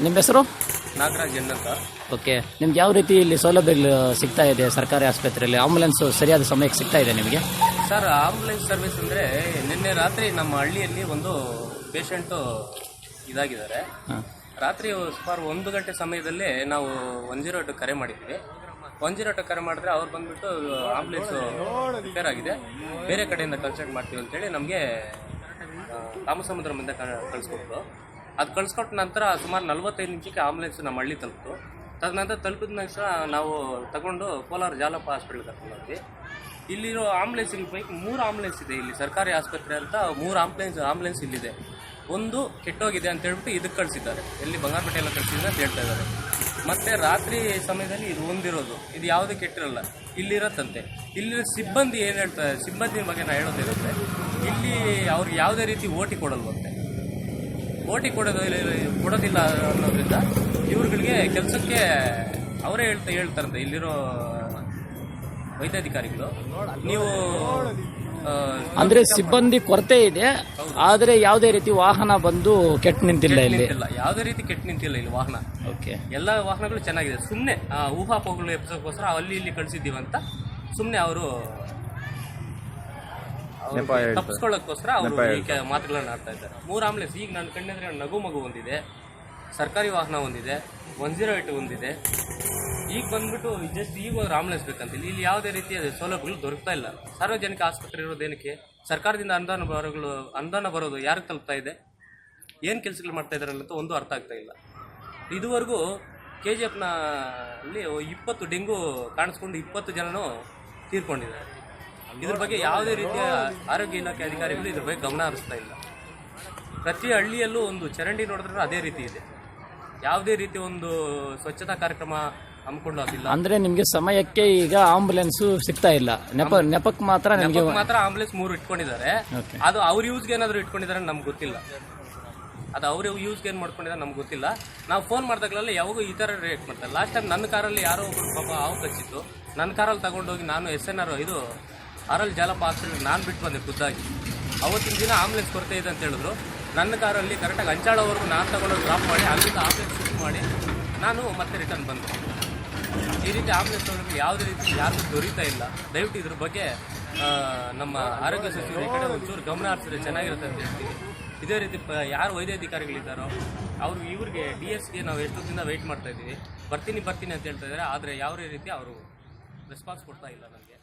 ನಿಮ್ಮ ಹೆಸರು? ನಾಗರಾಜ್ ಅಂತ. ಓಕೆ, ನಿಮ್ಗೆ ಯಾವ ರೀತಿ ಇಲ್ಲಿ ಸೌಲಭ್ಯಗಳು ಸಿಗ್ತಾ ಇದೆ ಸರ್ಕಾರಿ ಆಸ್ಪತ್ರೆಯಲ್ಲಿ? ಆಂಬುಲೆನ್ಸ್ ಸರಿಯಾದ ಸಮಯಕ್ಕೆ ಸಿಗ್ತಾ ಇದೆ ನಿಮಗೆ? ಸರ್, ಆಂಬುಲೆನ್ಸ್ ಸರ್ವಿಸ್ ಅಂದರೆ ನಿನ್ನೆ ರಾತ್ರಿ ನಮ್ಮ ಹಳ್ಳಿಯಲ್ಲಿ ಒಂದು ಪೇಷಂಟು ಇದಾಗಿದ್ದಾರೆ. ರಾತ್ರಿ ಸುಮಾರು 1 ಗಂಟೆ ಸಮಯದಲ್ಲೇ ನಾವು 108 ಕರೆ ಮಾಡಿದ್ವಿ. 108 ಕರೆ ಮಾಡಿದ್ರೆ ಅವ್ರು ಬಂದುಬಿಟ್ಟು ಆಂಬುಲೆನ್ಸು ರಿಪೇರ್ ಆಗಿದೆ, ಬೇರೆ ಕಡೆಯಿಂದ ಕನ್ಸಲ್ಟ್ ಮಾಡ್ತೀವಿ ಅಂತೇಳಿ ನಮಗೆ ಕಾಮಸಮುದ್ರ ಮುಂದೆ ಕಳಿಸ್ಕೊಟ್ರು. ಅದು ಕಳಿಸ್ಕೊಟ್ಟ ನಂತರ ಸುಮಾರು 45 ನಿಮಿಷಕ್ಕೆ ಆಂಬುಲೆನ್ಸ್ ನಮ್ಮ ಹಳ್ಳಿ ತಲುಪಿತು. ತದನಂತರ ತಲುಪಿದ ನಂತರ ನಾವು ತಗೊಂಡು ಕೋಲಾರ ಜಾಲಪ್ಪ ಹಾಸ್ಪಿಟ್ಲ್ಗೆ ಕರ್ಕೊಂಡು ಹೋದ್ವಿ. ಇಲ್ಲಿರೋ ಆಂಬುಲೆನ್ಸ್ ಪೈಕಿ 3 ಆಂಬುಲೆನ್ಸ್ ಇದೆ. ಇಲ್ಲಿ ಸರ್ಕಾರಿ ಆಸ್ಪತ್ರೆ ಅಂತ 3 ಆಂಬುಲೆನ್ಸ್ ಇಲ್ಲಿದೆ. ಒಂದು ಕೆಟ್ಟೋಗಿದೆ ಅಂತ ಹೇಳ್ಬಿಟ್ಟು ಇದಕ್ಕೆ ಕಳಿಸಿದ್ದಾರೆ, ಎಲ್ಲಿ ಬಂಗಾರಪೇಟೆ ಎಲ್ಲ ಕಳಿಸಿದ್ರೆ ಅಂತ ಹೇಳ್ತಾ ಇದ್ದಾರೆ. ಮತ್ತು ರಾತ್ರಿ ಸಮಯದಲ್ಲಿ ಇದು ಒಂದಿರೋದು, ಇದು ಯಾವುದೇ ಕೆಟ್ಟಿರಲ್ಲ, ಇಲ್ಲಿರತ್ತಂತೆ. ಇಲ್ಲಿರೋ ಸಿಬ್ಬಂದಿ ಏನು ಹೇಳ್ತಾರೆ, ಸಿಬ್ಬಂದಿ ಬಗ್ಗೆ ನಾನು ಹೇಳೋದಿರುತ್ತೆ, ಇಲ್ಲಿ ಅವ್ರಿಗೆ ಯಾವುದೇ ರೀತಿ ಓಟಿ ಕೊಡಲ್ವಂತೆ. ಓಟಿ ಕೊಡೋದಿಲ್ಲ ಅನ್ನೋದ್ರಿಂದ ಇವ್ರುಗಳಿಗೆ ಕೆಲಸಕ್ಕೆ ಅವರೇ ಹೇಳ್ತಾರಂತೆ ಇಲ್ಲಿರೋ ವೈದ್ಯಾಧಿಕಾರಿಗಳು. ನೀವು ಅಂದ್ರೆ ಸಿಬ್ಬಂದಿ ಕೊರತೆ ಇದೆ, ಆದರೆ ಯಾವುದೇ ರೀತಿ ವಾಹನ ಬಂದು ಕೆಟ್ಟು ನಿಂತಿಲ್ಲ ಇಲ್ಲಿ. ಯಾವುದೇ ರೀತಿ ಕೆಟ್ಟು ನಿಂತಿಲ್ಲ ಇಲ್ಲಿ ವಾಹನ. ಓಕೆ, ಎಲ್ಲ ವಾಹನಗಳು ಚೆನ್ನಾಗಿದೆ. ಸುಮ್ಮನೆ ಊಹಾಪೋಹಗಳು ಎಪ್ಸೋಕ್ಕೋಸ್ಕರ ಅಲ್ಲಿ ಇಲ್ಲಿ ಕಳಿಸಿದ್ದೀವಿ ಅಂತ ಸುಮ್ಮನೆ ಅವರು ತಪ್ಪಿಸ್ಕೊಳ್ಳೋಕ್ಕೋಸ್ಕರ ಅವರು ಈ ಮಾತುಗಳನ್ನ ಆಡ್ತಾ ಇದ್ದಾರೆ. 3 ಆಂಬುಲೆನ್ಸ್ ಈಗ ನನ್ನ ಕಣ್ಣಿದ್ರೆ ನಗು ಮಗು ಒಂದಿದೆ, ಸರ್ಕಾರಿ ವಾಹನ ಒಂದಿದೆ, 108 ಒಂದಿದೆ. ಈಗ ಬಂದ್ಬಿಟ್ಟು ಜಸ್ಟ್ ಈಗ ಒಂದು ಆಂಬುಲೆನ್ಸ್ ಬೇಕಂತಿಲ್ಲ. ಇಲ್ಲಿ ಯಾವುದೇ ರೀತಿಯ ಸೌಲಭ್ಯಗಳು ದೊರಕ್ತಾ ಇಲ್ಲ. ಸಾರ್ವಜನಿಕ ಆಸ್ಪತ್ರೆ ಇರೋದೇನಕ್ಕೆ? ಸರ್ಕಾರದಿಂದ ಅನುದಾನ ಬರೋದು ಯಾರಿಗೆ ತಲುಪ್ತಾ ಇದೆ? ಏನು ಕೆಲಸಗಳು ಮಾಡ್ತಾ ಇದ್ದಾರೆ ಅಂತ ಒಂದು ಅರ್ಥ ಆಗ್ತಾ ಇಲ್ಲ. ಇದುವರೆಗೂ KGFನಲ್ಲಿ 20 ಡೆಂಗು ಕಾಣಿಸ್ಕೊಂಡು 20 ಜನನು ತೀರ್ಕೊಂಡಿದ್ದಾರೆ. ಇದ್ರ ಬಗ್ಗೆ ಯಾವುದೇ ರೀತಿಯ ಆರೋಗ್ಯ ಇಲಾಖೆ ಅಧಿಕಾರಿಗಳು ಇದ್ರ ಬಗ್ಗೆ ಗಮನ ಹರಿಸ್ತಾ ಇಲ್ಲ. ಪ್ರತಿ ಹಳ್ಳಿಯಲ್ಲೂ ಒಂದು ಚರಂಡಿ ನೋಡಿದ್ರೆ ಅದೇ ರೀತಿ ಇದೆ. ಯಾವುದೇ ರೀತಿ ಒಂದು ಸ್ವಚ್ಛತಾ ಕಾರ್ಯಕ್ರಮ ಹಮ್ಮಿಕೊಳ್ಳೋದಿಲ್ಲ. ಅಂದ್ರೆ ನಿಮ್ಗೆ ಸಮಯಕ್ಕೆ ಈಗ ಆಂಬುಲೆನ್ಸ್ ಸಿಗ್ತಾ ಇಲ್ಲ. ನೆಪಕ್ಕೆ ಮಾತ್ರ ಆಂಬುಲೆನ್ಸ್ 3 ಇಟ್ಕೊಂಡಿದ್ದಾರೆ. ಅದು ಅವ್ರ ಯೂಸ್ಗೆ ಏನಾದ್ರು ಇಟ್ಕೊಂಡಿದ್ದಾರೆ ನಮ್ಗೆ ಗೊತ್ತಿಲ್ಲ. ಅದು ಅವ್ರ ಯೂಸ್ಗೆ ಏನು ಮಾಡ್ಕೊಂಡಿದ್ದಾರೆ ನಮ್ಗೆ ಗೊತ್ತಿಲ್ಲ. ನಾವು ಫೋನ್ ಮಾಡಿದಾಗಲೆಲ್ಲ ಯಾವಾಗೂ ಈ ಥರ ರೇಟ್ ಮಾಡ್ತಾರೆ. ಲಾಸ್ಟ್ ಟೈಮ್ ನನ್ನ ಕಾರಲ್ಲಿ ಯಾರೋ ಒಬ್ಬರು ಪಾಪ ಹಾವು ಕಚ್ಚಿತ್ತು. ನನ್ನ ಕಾರಲ್ಲಿ ತಗೊಂಡೋಗಿ ನಾನು SNR ಇದು RL ಜಾಲಪ್ಪ ಹಾಸ್ಪಿಟಲ್ಗೆ ನಾನು ಬಿಟ್ಟು ಬಂದೆ ಖುದ್ದಾಗಿ. ಅವತ್ತಿನ ದಿನ ಆಂಬುಲೆನ್ಸ್ ಕೊರತೆ ಇದೆ ಅಂತ ಹೇಳಿದ್ರು. ನನ್ನ ಕಾರಲ್ಲಿ ಕರೆಕ್ಟಾಗಿ ಅಂಚಾಳವರೆಗೂ ನಾನು ತಗೊಂಡೋಗಿ ಡ್ರಾಪ್ ಮಾಡಿ ಅಲ್ಲಿಂದ ಆಂಬುಲೆನ್ಸ್ ಶಿಫ್ಟ್ ಮಾಡಿ ನಾನು ಮತ್ತೆ ರಿಟರ್ನ್ ಬಂದೆ. ಈ ರೀತಿ ಆಂಬುಲೆನ್ಸ್ ಯಾವುದೇ ರೀತಿ ಯಾರಿಗೂ ದೊರೀತಾ ಇಲ್ಲ. ದಯವಿಟ್ಟು ಇದ್ರ ಬಗ್ಗೆ ನಮ್ಮ ಆರೋಗ್ಯ ಸಚಿವರು ಈ ಕಡೆ ಒಂಚೂರು ಗಮನ ಹರಿಸಿದ್ರೆ ಚೆನ್ನಾಗಿರುತ್ತೆ ಅಂತ ಹೇಳ್ತೀವಿ. ಇದೇ ರೀತಿ ಯಾರು ವೈದ್ಯಾಧಿಕಾರಿಗಳಿದ್ದಾರೋ ಇವ್ರಿಗೆ DSಗೆ ನಾವು ಎಷ್ಟೊತ್ತಿಂದ ವೆಯ್ಟ್ ಮಾಡ್ತಾ ಇದ್ದೀವಿ. ಬರ್ತೀನಿ ಅಂತ ಹೇಳ್ತಾ ಇದ್ದಾರೆ, ಆದರೆ ಯಾವುದೇ ರೀತಿ ಅವರು ರೆಸ್ಪಾನ್ಸ್ ಕೊಡ್ತಾ ಇಲ್ಲ ನಮಗೆ.